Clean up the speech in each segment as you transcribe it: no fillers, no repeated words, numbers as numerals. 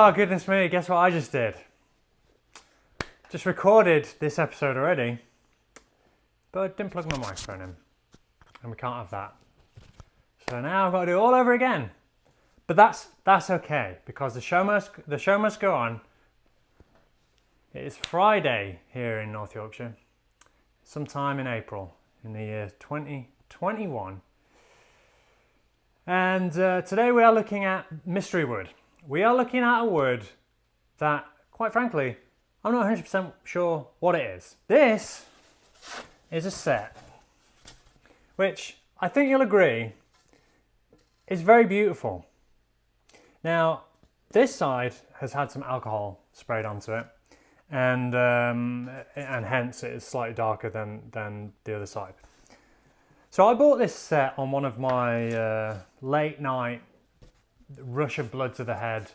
Oh, goodness me, guess what I just did? Just recorded this episode already, but I didn't plug my microphone in, and we can't have that. So now I've got to do it all over again. But that's okay, because the show must go on. It is Friday here in North Yorkshire, sometime in April in the year 2021. And today we are looking at mystery wood. We are looking at a wood that, quite frankly, I'm not 100% sure what it is. This is a set, which I think you'll agree is very beautiful. Now, this side has had some alcohol sprayed onto it, and hence it is slightly darker than the other side. So I bought this set on one of my late night rush of blood to the head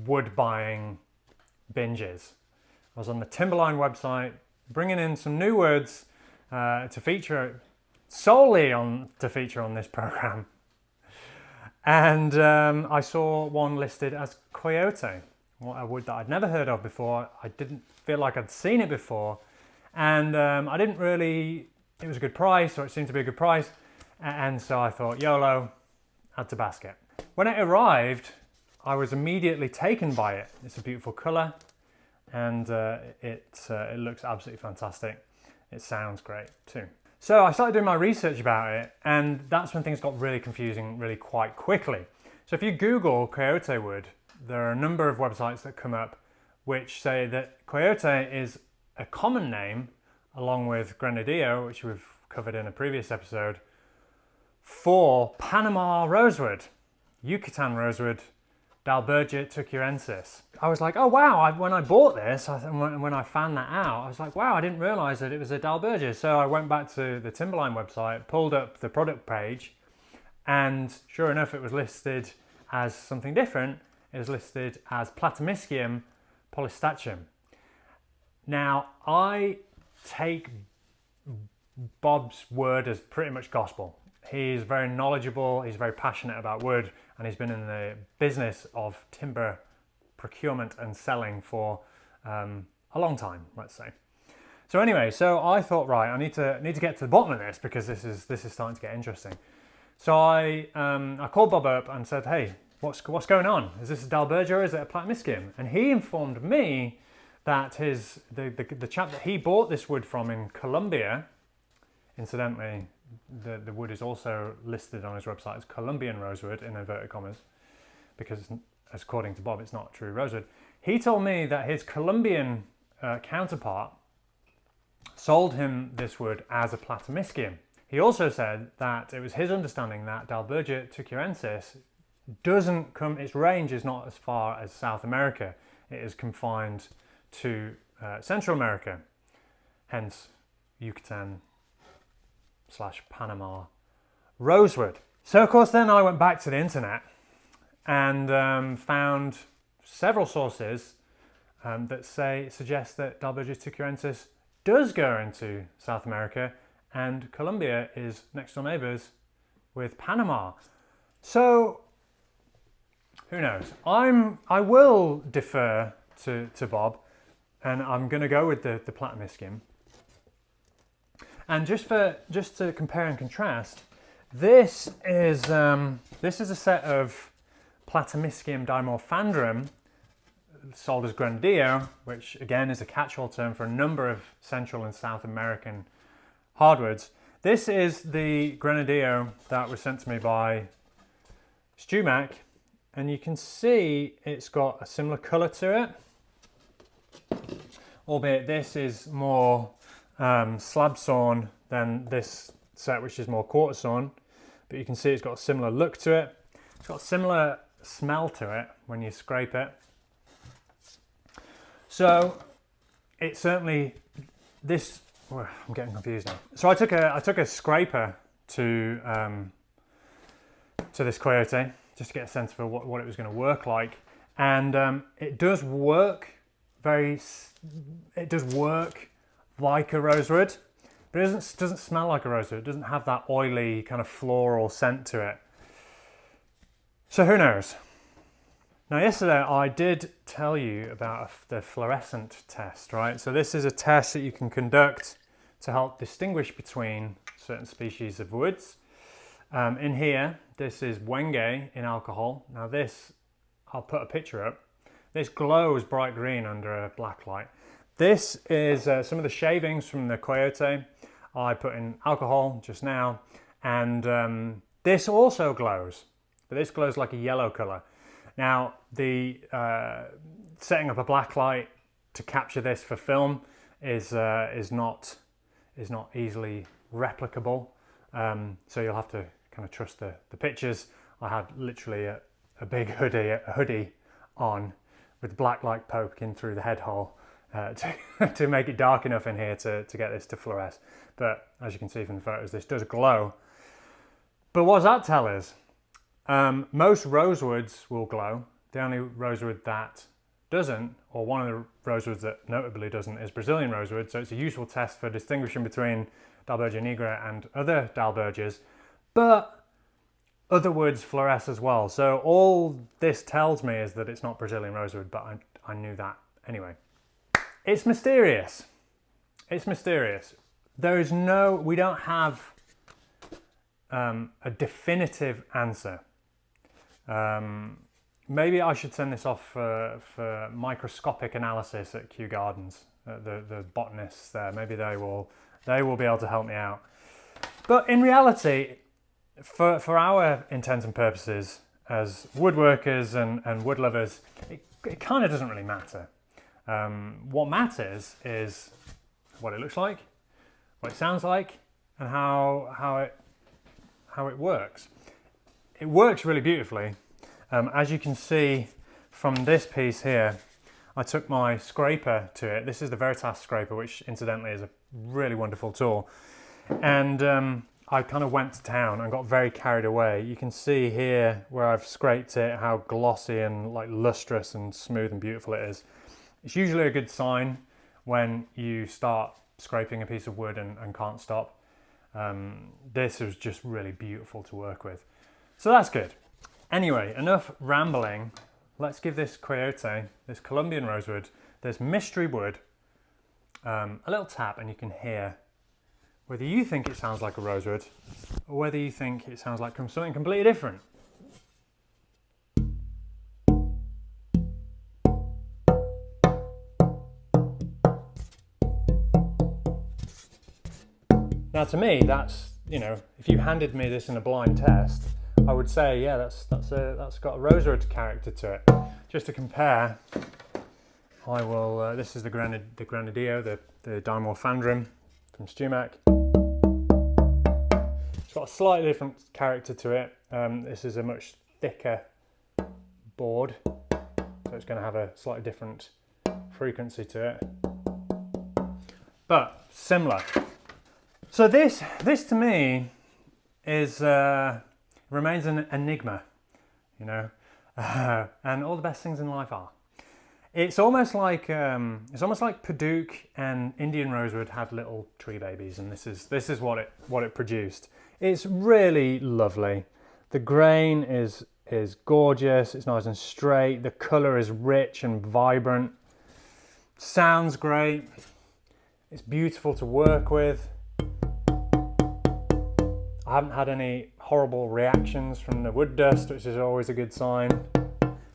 wood buying binges. I was on the Timberline website bringing in some new woods to feature on this program, and I saw one listed as Coyote, a wood that I'd never heard of before. I didn't feel like I'd seen it before, and I didn't really. It was a good price, or it seemed to be a good price, and so I thought, YOLO, add to basket. When it arrived, I was immediately taken by it. It's a beautiful colour, and it looks absolutely fantastic. It sounds great too. So I started doing my research about it, and that's when things got really confusing really quite quickly. So if you Google Coyote wood, there are a number of websites that come up which say that Coyote is a common name, along with Granadillo, which we've covered in a previous episode, for Panama Rosewood, Yucatan Rosewood, Dalbergia Yucatensis. I was like, oh wow, when I bought this, when I found that out, I was like, wow, I didn't realise that it was a Dalbergia. So I went back to the Timberline website, pulled up the product page, and sure enough, it was listed as something different. It was listed as Platymiscium polystachyum. Now, I take Bob's word as pretty much gospel. He's very knowledgeable, he's very passionate about wood, and he's been in the business of timber procurement and selling for a long time, let's say. So anyway, so I thought, right, I need to get to the bottom of this, because this is starting to get interesting. So I called Bob up and said, hey, what's going on? Is this a Dalbergia or is it a Platymiscium? And he informed me that the chap that he bought this wood from in Colombia, incidentally, the wood is also listed on his website as Colombian Rosewood in inverted commas, because according to Bob, it's not true rosewood. He told me that his Colombian counterpart sold him this wood as a Platymiscium. He also said that it was his understanding that Dalbergia Tucurensis doesn't come, its range is not as far as South America. It is confined to Central America, hence Yucatan / Panama Rosewood. So of course then I went back to the internet and found several sources that suggest that Dalbergia Tucurensis does go into South America, and Colombia is next door neighbours with Panama. So who knows? I will defer to Bob, and I'm going to go with the Platymiscium. And just to compare and contrast, this is a set of Platymiscium dimorphandrum sold as Granadillo, which again is a catch-all term for a number of Central and South American hardwoods. This is the Granadillo that was sent to me by Stu Mac, and you can see it's got a similar colour to it, albeit this is more slab sawn than this set, which is more quarter sawn, but you can see it's got a similar look to it. It's got a similar smell to it when you scrape it. So it certainly, I'm getting confused now. So I took a scraper to this Coyote just to get a sense for what it was going to work like, and it does work like a rosewood, but it doesn't smell like a rosewood. It doesn't have that oily kind of floral scent to it. So who knows? Now yesterday I did tell you about the fluorescent test, right? So this is a test that you can conduct to help distinguish between certain species of woods. In here, this is Wenge in alcohol. Now this, I'll put a picture up. This glows bright green under a black light. This is some of the shavings from the Coyote. I put in alcohol just now, and this also glows, but this glows like a yellow colour. Now, the setting up a black light to capture this for film is not easily replicable. So you'll have to kind of trust the pictures. I had literally a big hoodie on with black light poking through the head hole to make it dark enough in here to get this to fluoresce. But as you can see from the photos, this does glow. But what does that tell us? Most rosewoods will glow. The only rosewood that doesn't, or one of the rosewoods that notably doesn't, is Brazilian rosewood. So it's a useful test for distinguishing between Dalbergia nigra and other Dalbergias. But other woods fluoresce as well. So all this tells me is that it's not Brazilian rosewood, but I knew that anyway. It's mysterious. It's mysterious. We don't have a definitive answer. Maybe I should send this off for microscopic analysis at Kew Gardens, the botanists there. Maybe they will be able to help me out. But in reality, for our intents and purposes as woodworkers and wood lovers, it kind of doesn't really matter. What matters is what it looks like, what it sounds like, and how it works. It works really beautifully. As you can see from this piece here, I took my scraper to it. This is the Veritas scraper, which incidentally is a really wonderful tool. And I kind of went to town and got very carried away. You can see here where I've scraped it, how glossy and like lustrous and smooth and beautiful it is. It's usually a good sign when you start scraping a piece of wood and can't stop. This is just really beautiful to work with. So that's good. Anyway, enough rambling. Let's give this Coyote, this Colombian Rosewood, this mystery wood, a little tap, and you can hear whether you think it sounds like a rosewood or whether you think it sounds like something completely different. Now to me, that's, if you handed me this in a blind test, I would say, yeah, that's got a rosewood character to it. Just to compare, I will. This is the Granadillo, the Dimorphandrum from Stumac. It's got a slightly different character to it. This is a much thicker board, so it's going to have a slightly different frequency to it, but similar. So this to me is remains an enigma, and all the best things in life are. It's almost like Padauk and Indian rosewood had little tree babies, and this is what it produced. It's really lovely. The grain is gorgeous. It's nice and straight. The colour is rich and vibrant. Sounds great. It's beautiful to work with. I haven't had any horrible reactions from the wood dust, which is always a good sign.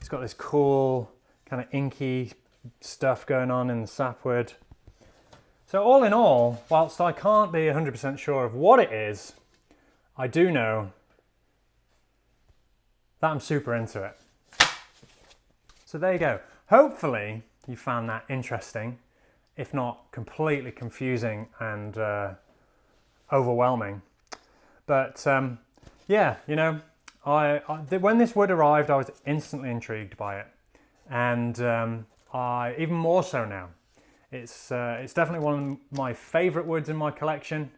It's got this cool kind of inky stuff going on in the sapwood. So all in all, whilst I can't be 100% sure of what it is, I do know that I'm super into it. So there you go. Hopefully you found that interesting, if not completely confusing and overwhelming. But yeah, when this wood arrived, I was instantly intrigued by it, and I even more so now. It's definitely one of my favourite woods in my collection.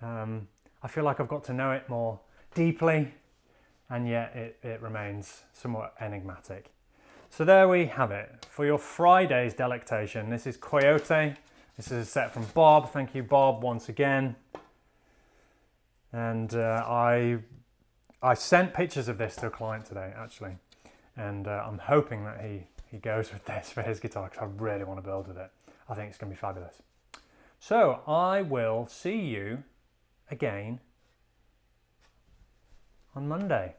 I feel like I've got to know it more deeply, and yet it remains somewhat enigmatic. So there we have it. For your Friday's delectation, this is Coyote. This is a set from Bob. Thank you, Bob, once again. And I sent pictures of this to a client today, actually. And I'm hoping that he goes with this for his guitar because I really want to build with it. I think it's going to be fabulous. So I will see you again on Monday.